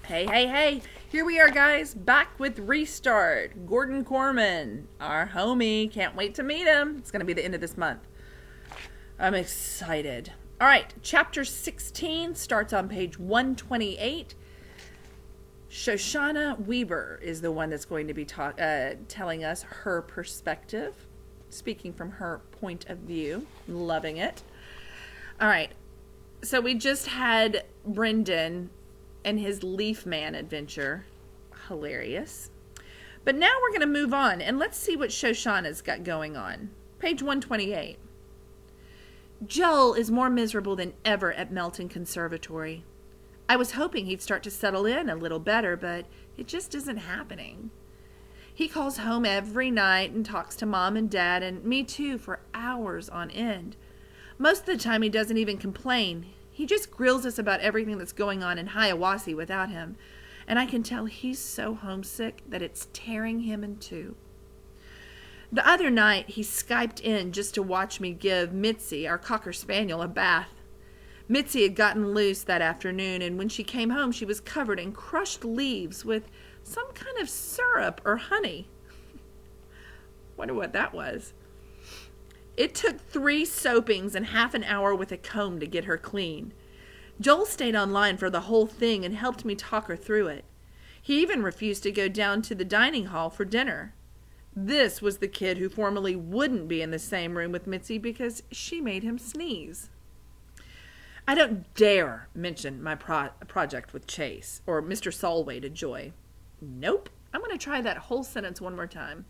Hey, hey, hey. Here we are, guys, back with Restart. Gordon Corman, our homie. Can't wait to meet him. It's going to be the end of this month. I'm excited. All right, chapter 16 starts on page 128. Shoshana Weber is the one that's going to be telling us her perspective, speaking from her point of view. Loving it. All right, so we just had Brendan and his Leaf Man adventure. Hilarious. But now we're going to move on, and let's see what Shoshana's got going on. Page 128. Joel is more miserable than ever at Melton Conservatory. I was hoping he'd start to settle in a little better, but it just isn't happening. He calls home every night and talks to Mom and Dad, and me too, for hours on end. Most of the time he doesn't even complain. He just grills us about everything that's going on in Hiawassee without him, and I can tell he's so homesick that it's tearing him in two. The other night, he Skyped in just to watch me give Mitzi, our Cocker Spaniel, a bath. Mitzi had gotten loose that afternoon, and when she came home, she was covered in crushed leaves with some kind of syrup or honey. Wonder what that was. It took 3 soapings and half an hour with a comb to get her clean. Joel stayed online for the whole thing and helped me talk her through it. He even refused to go down to the dining hall for dinner. This was the kid who formerly wouldn't be in the same room with Mitzi because she made him sneeze. I don't dare mention my project with Chase or Mr. Solway to Joy. Nope. I'm going to try that whole sentence one more time.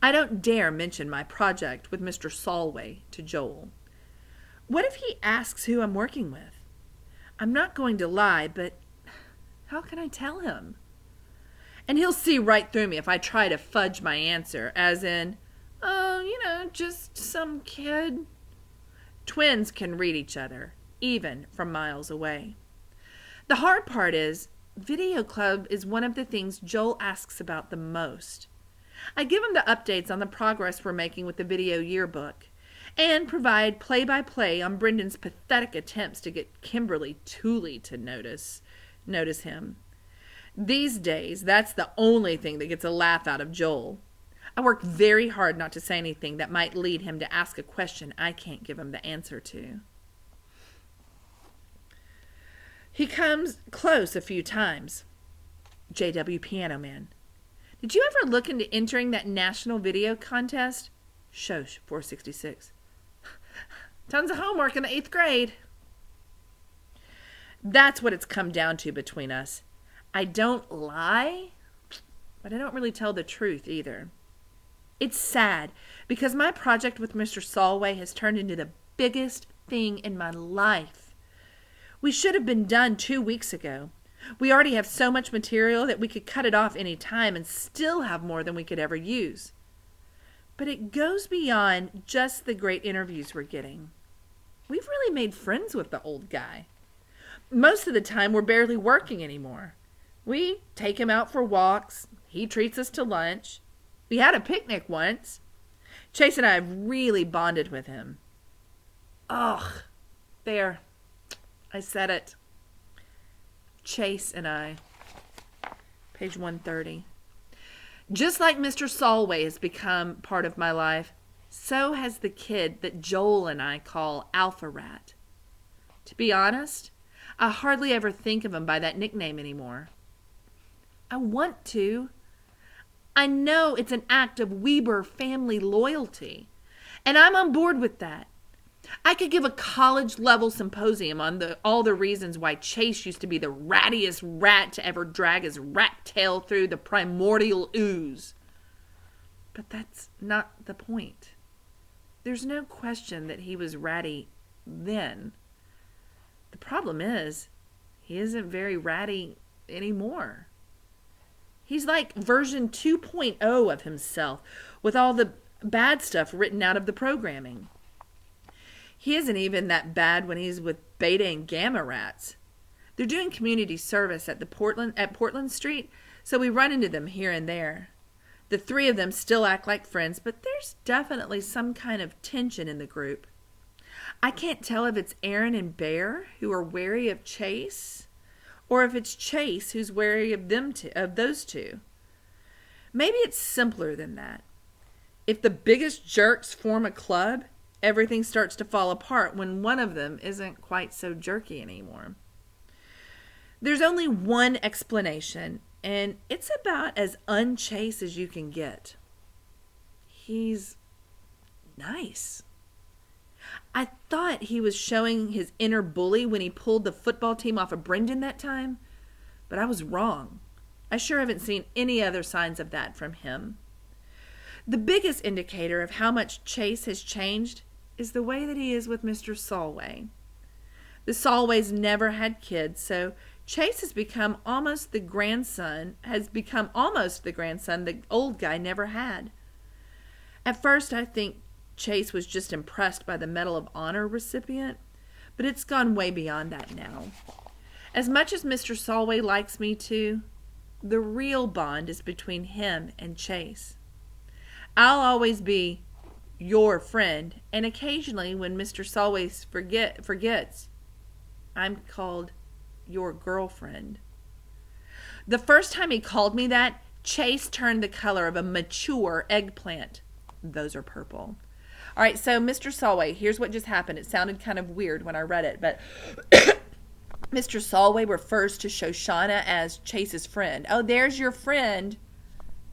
I don't dare mention my project with Mr. Solway to Joel. What if he asks who I'm working with? I'm not going to lie, but how can I tell him? And he'll see right through me if I try to fudge my answer, as in, just some kid. Twins can read each other, even from miles away. The hard part is, Video Club is one of the things Joel asks about the most. I give him the updates on the progress we're making with the video yearbook and provide play-by-play on Brendan's pathetic attempts to get Kimberly Tooley to notice him. These days, that's the only thing that gets a laugh out of Joel. I work very hard not to say anything that might lead him to ask a question I can't give him the answer to. He comes close a few times. J.W. Piano Man. Did you ever look into entering that national video contest? Shosh 466. Tons of homework in the 8th grade. That's what it's come down to between us. I don't lie, but I don't really tell the truth either. It's sad because my project with Mr. Solway has turned into the biggest thing in my life. We should have been done 2 weeks ago. We already have so much material that we could cut it off any time and still have more than we could ever use. But it goes beyond just the great interviews we're getting. We've really made friends with the old guy. Most of the time, we're barely working anymore. We take him out for walks. He treats us to lunch. We had a picnic once. Chase and I have really bonded with him. Ugh, there. I said it. Chase and I. Page 130. Just like Mr. Solway has become part of my life, so has the kid that Joel and I call Alpha Rat. To be honest, I hardly ever think of him by that nickname anymore. I want to. I know it's an act of Weber family loyalty, and I'm on board with that. I could give a college-level symposium on all the reasons why Chase used to be the rattiest rat to ever drag his rat tail through the primordial ooze. But that's not the point. There's no question that he was ratty then. The problem is, he isn't very ratty anymore. He's like version 2.0 of himself, with all the bad stuff written out of the programming. He isn't even that bad when he's with Beta and Gamma Rats. They're doing community service at Portland Street, so we run into them here and there. The 3 of them still act like friends, but there's definitely some kind of tension in the group. I can't tell if it's Aaron and Bear who are wary of Chase, or if it's Chase who's wary of those two. Maybe it's simpler than that. If the biggest jerks form a club, everything starts to fall apart when one of them isn't quite so jerky anymore. There's only one explanation, and it's about as un-Chase as you can get. He's nice. I thought he was showing his inner bully when he pulled the football team off of Brendan that time, but I was wrong. I sure haven't seen any other signs of that from him. The biggest indicator of how much Chase has changed is the way that he is with Mr. Solway. The Solways never had kids, so Chase has become almost the grandson the old guy never had. At first, I think Chase was just impressed by the Medal of Honor recipient, but it's gone way beyond that now. As much as Mr. Solway likes me too, the real bond is between him and Chase. I'll always be your friend, and occasionally when Mr. Solway forgets, I'm called your girlfriend. The first time he called me that, Chase turned the color of a mature eggplant. Those are purple. All right, so Mr. Solway, here's what just happened. It sounded kind of weird when I read it, but Mr. Solway refers to Shoshana as Chase's friend. Oh, there's your friend.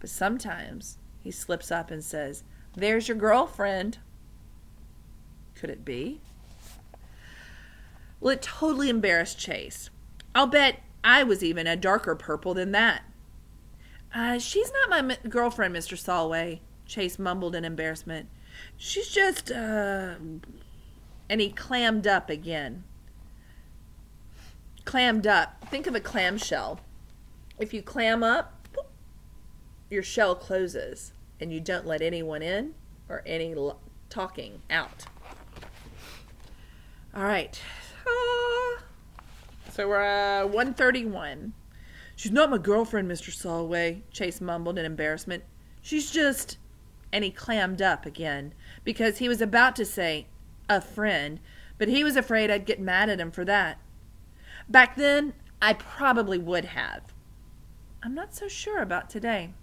But sometimes he slips up and says, there's your girlfriend. Could it be? Well, it totally embarrassed Chase. I'll bet I was even a darker purple than that. She's not my girlfriend, Mr. Solway, Chase mumbled in embarrassment. She's just, And he clammed up again. Clammed up. Think of a clamshell. If you clam up, your shell closes, and you don't let anyone in or any talking out. All right. So we're at 131. She's not my girlfriend, Mr. Solway, Chase mumbled in embarrassment. She's just... And he clammed up again, because he was about to say, a friend, but he was afraid I'd get mad at him for that. Back then, I probably would have. I'm not so sure about today.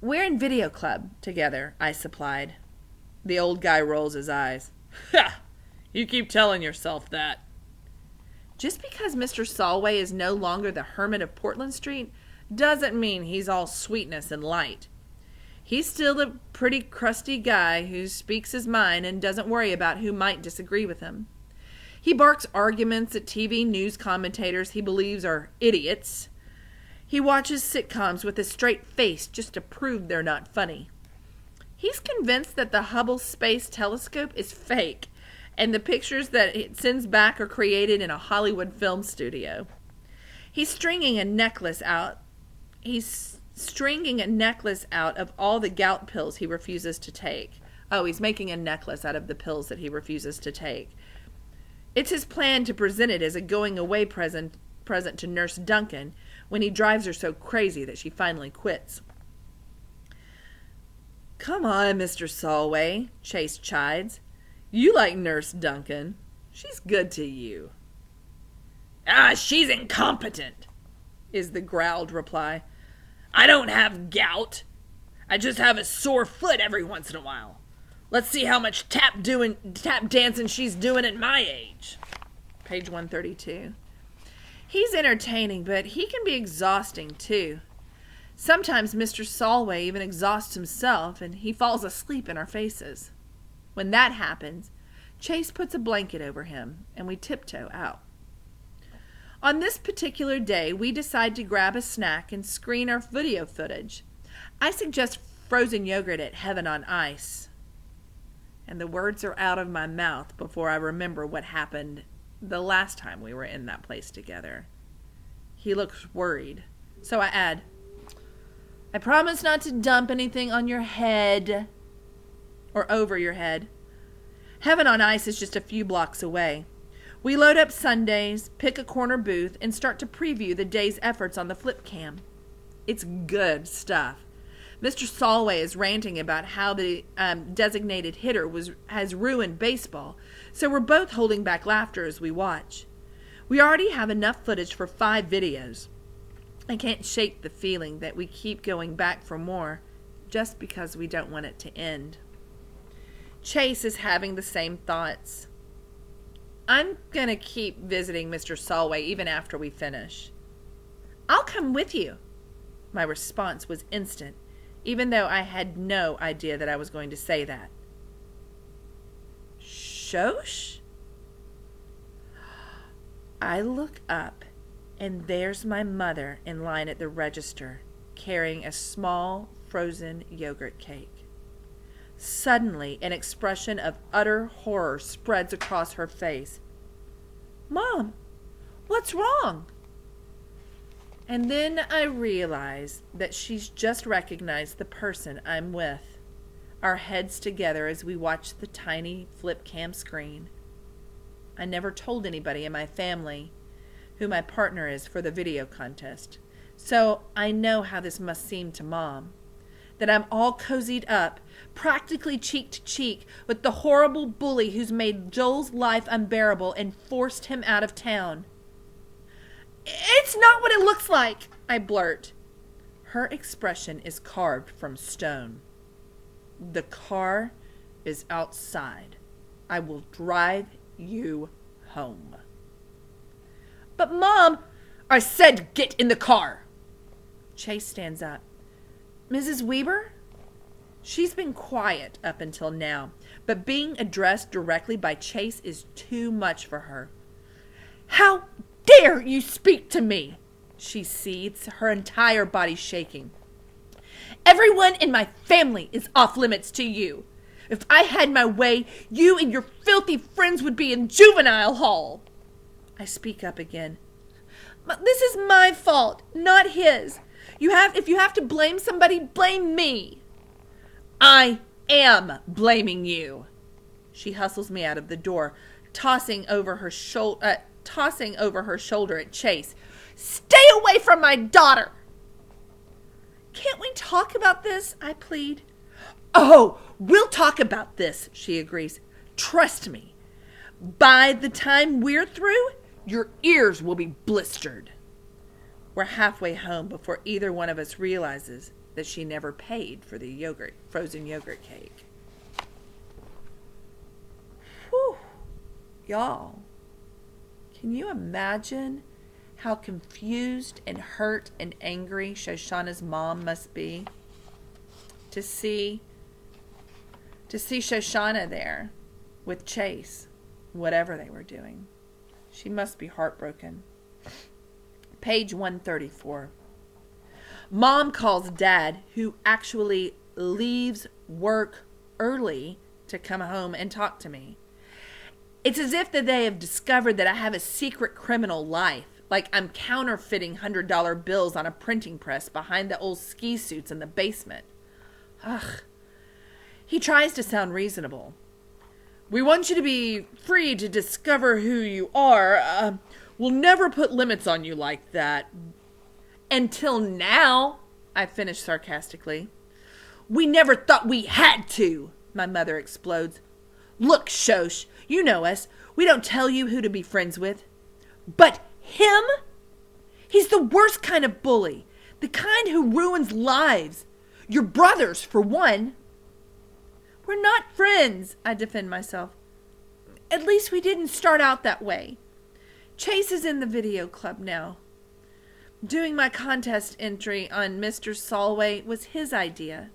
We're in video club together, I supplied. The old guy rolls his eyes. Ha! You keep telling yourself that. Just because Mr. Solway is no longer the hermit of Portland Street doesn't mean he's all sweetness and light. He's still a pretty crusty guy who speaks his mind and doesn't worry about who might disagree with him. He barks arguments at TV news commentators he believes are idiots. He watches sitcoms with a straight face just to prove they're not funny. He's convinced that the Hubble Space Telescope is fake, and the pictures that it sends back are created in a Hollywood film studio. He's stringing a necklace out of all the gout pills he refuses to take. Oh, he's making a necklace out of the pills that he refuses to take. It's his plan to present it as a going-away present to Nurse Duncan when he drives her so crazy that she finally quits. Come on, Mr. Solway, Chase chides. You like Nurse Duncan. She's good to you. She's incompetent, is the growled reply. I don't have gout. I just have a sore foot every once in a while. Let's see how much tap dancing she's doing at my age. Page 132. He's entertaining, but he can be exhausting too. Sometimes Mr. Solway even exhausts himself, and he falls asleep in our faces. When that happens, Chase puts a blanket over him, and we tiptoe out. On this particular day, we decide to grab a snack and screen our video footage. I suggest frozen yogurt at Heaven on Ice. And the words are out of my mouth before I remember what happened the last time we were in that place together. He looks worried. So I add, I promise not to dump anything on your head or over your head. Heaven on Ice is just a few blocks away. We load up Sundays, pick a corner booth, and start to preview the day's efforts on the flip cam. It's good stuff. Mr. Solway is ranting about how the designated hitter has ruined baseball, so we're both holding back laughter as we watch. We already have enough footage for 5 videos. I can't shake the feeling that we keep going back for more just because we don't want it to end. Chase is having the same thoughts. I'm going to keep visiting Mr. Solway even after we finish. I'll come with you. My response was instant, even though I had no idea that I was going to say that. Shosh? I look up, and there's my mother in line at the register, carrying a small frozen yogurt cake. Suddenly, an expression of utter horror spreads across her face. Mom, what's wrong? And then I realize that she's just recognized the person I'm with, our heads together as we watch the tiny flip cam screen. I never told anybody in my family who my partner is for the video contest, so I know how this must seem to Mom. That I'm all cozied up, practically cheek to cheek with the horrible bully who's made Joel's life unbearable and forced him out of town. It's not what it looks like, I blurt. Her expression is carved from stone. The car is outside. I will drive you home. But Mom, I said get in the car. Chase stands up. Mrs. Weber? She's been quiet up until now, but being addressed directly by Chase is too much for her. How dare you speak to me? She seethes, her entire body shaking. Everyone in my family is off limits to you. If I had my way, you and your filthy friends would be in juvenile hall. I speak up again. But this is my fault, not his. If you have to blame somebody, blame me. I am blaming you. She hustles me out of the door, tossing over her shoulder at Chase. Stay away from my daughter. Can't we talk about this? I plead. Oh, we'll talk about this, she agrees. Trust me. By the time we're through, your ears will be blistered. We're halfway home before either one of us realizes that she never paid for the frozen yogurt cake. Whew. Y'all, can you imagine how confused and hurt and angry Shoshana's mom must be to see Shoshana there with Chase, whatever they were doing? She must be heartbroken. Page 134. Mom calls Dad, who actually leaves work early to come home and talk to me. It's as if that they have discovered that I have a secret criminal life, like I'm counterfeiting $100 bills on a printing press behind the old ski suits in the basement. Ugh. He tries to sound reasonable. We want you to be free to discover who you are. We'll never put limits on you like that. Until now, I finish sarcastically. We never thought we had to, my mother explodes. Look, Shosh, you know us. We don't tell you who to be friends with. But him? He's the worst kind of bully. The kind who ruins lives. Your brothers, for one. We're not friends, I defend myself. At least we didn't start out that way. Chase is in the video club now. Doing my contest entry on Mr. Solway was his idea.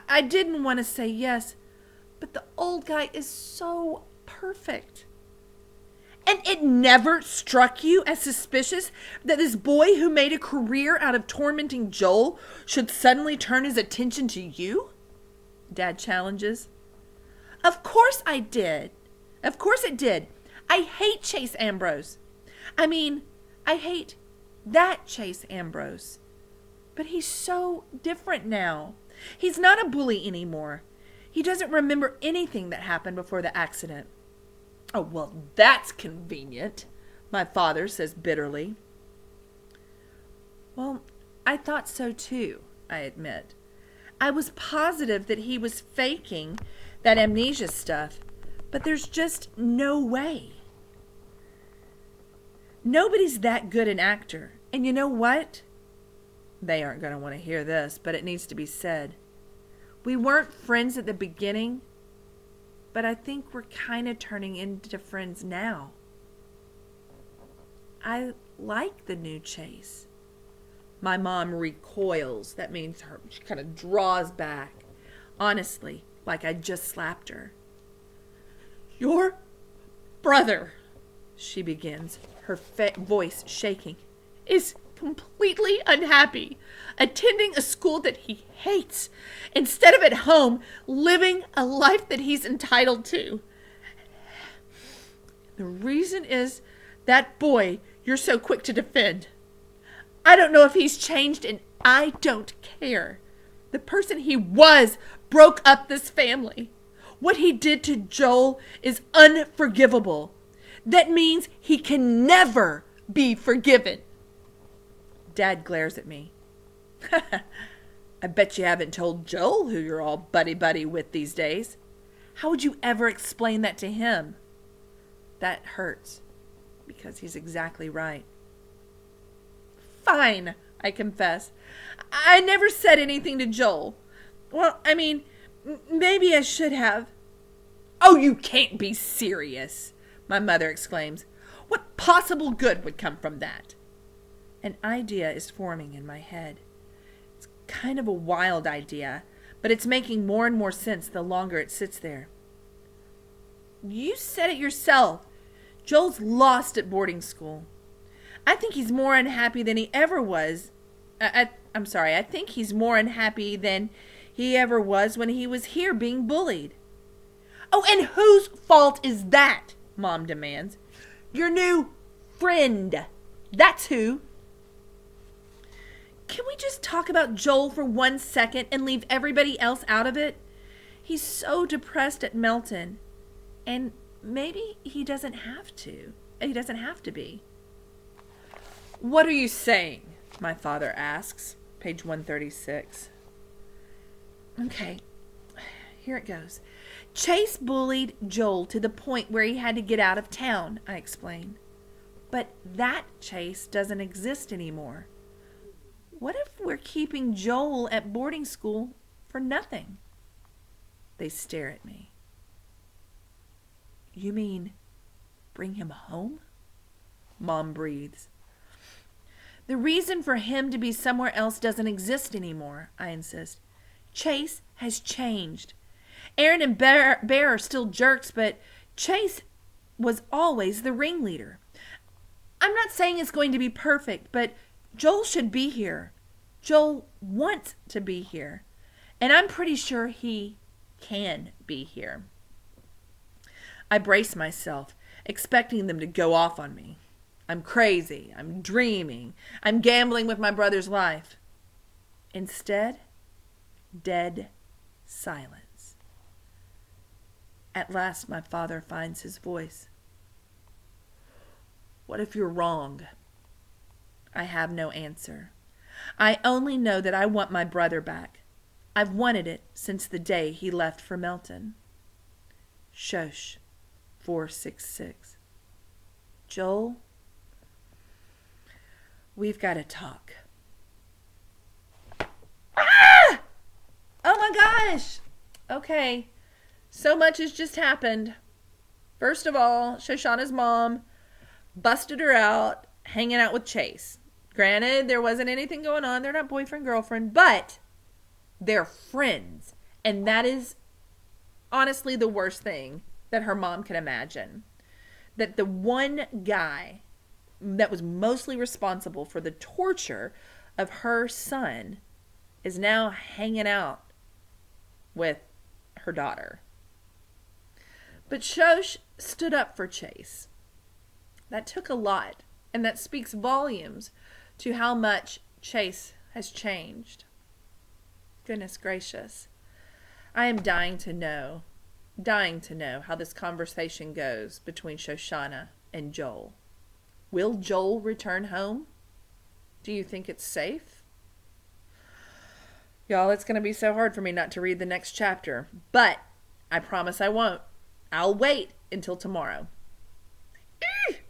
I didn't want to say yes, but the old guy is so perfect. And it never struck you as suspicious that this boy who made a career out of tormenting Joel should suddenly turn his attention to you? Dad challenges. Of course I did. Of course it did. I hate Chase Ambrose. I hate that Chase Ambrose. But he's so different now. He's not a bully anymore. He doesn't remember anything that happened before the accident. Oh, well, that's convenient, my father says bitterly. Well, I thought so too, I admit. I was positive that he was faking that amnesia stuff, but there's just no way. Nobody's that good an actor. And you know what? They aren't going to want to hear this, but it needs to be said. We weren't friends at the beginning, but I think we're kind of turning into friends now. I like the new Chase. My mom recoils. That means she kind of draws back. Honestly, like I just slapped her. Your brother, she begins, her voice shaking, is completely unhappy, attending a school that he hates, instead of at home living a life that he's entitled to. The reason is that boy you're so quick to defend. I don't know if he's changed, and I don't care. The person he was broke up this family. What he did to Joel is unforgivable. That means he can never be forgiven. Dad glares at me. I bet you haven't told Joel who you're all buddy-buddy with these days. How would you ever explain that to him? That hurts, because he's exactly right. Fine, I confess. I never said anything to Joel. Well, I mean, maybe I should have. Oh, you can't be serious, my mother exclaims. What possible good would come from that? An idea is forming in my head. It's kind of a wild idea, but it's making more and more sense the longer it sits there. You said it yourself. Joel's lost at boarding school. I think he's more unhappy than he ever was. I'm sorry, I think he's more unhappy than he ever was when he was here being bullied. Oh, and whose fault is that? Mom demands. Your new friend. That's who. Can we just talk about Joel for 1 second and leave everybody else out of it? He's so depressed at Melton. And maybe he doesn't have to. He doesn't have to be. What are you saying? My father asks. Page 136. Okay, here it goes. Chase bullied Joel to the point where he had to get out of town, I explain. But that Chase doesn't exist anymore. What if we're keeping Joel at boarding school for nothing? They stare at me. You mean bring him home? Mom breathes. The reason for him to be somewhere else doesn't exist anymore, I insist. Chase has changed. Aaron and Bear are still jerks, but Chase was always the ringleader. I'm not saying it's going to be perfect, but Joel should be here. Joel wants to be here. And I'm pretty sure he can be here. I brace myself, expecting them to go off on me. I'm crazy. I'm dreaming. I'm gambling with my brother's life. Instead, dead silence. At last, my father finds his voice. What if you're wrong? I have no answer. I only know that I want my brother back. I've wanted it since the day he left for Melton. Shosh, 466. Joel, we've got to talk. Ah! Oh my gosh! Okay, so much has just happened. First of all, Shoshana's mom busted her out hanging out with Chase. Granted, there wasn't anything going on. They're not boyfriend, girlfriend, but they're friends. And that is honestly the worst thing that her mom can imagine. That the one guy that was mostly responsible for the torture of her son is now hanging out with her daughter. But Shosh stood up for Chase. That took a lot, and that speaks volumes to how much Chase has changed. Goodness gracious. I am dying to know how this conversation goes between Shoshana and Joel. Will Joel return home? Do you think it's safe? Y'all, it's going to be so hard for me not to read the next chapter, but I promise I won't. I'll wait until tomorrow.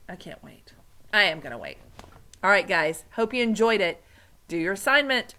I can't wait. I am going to wait. All right, guys. Hope you enjoyed it. Do your assignment.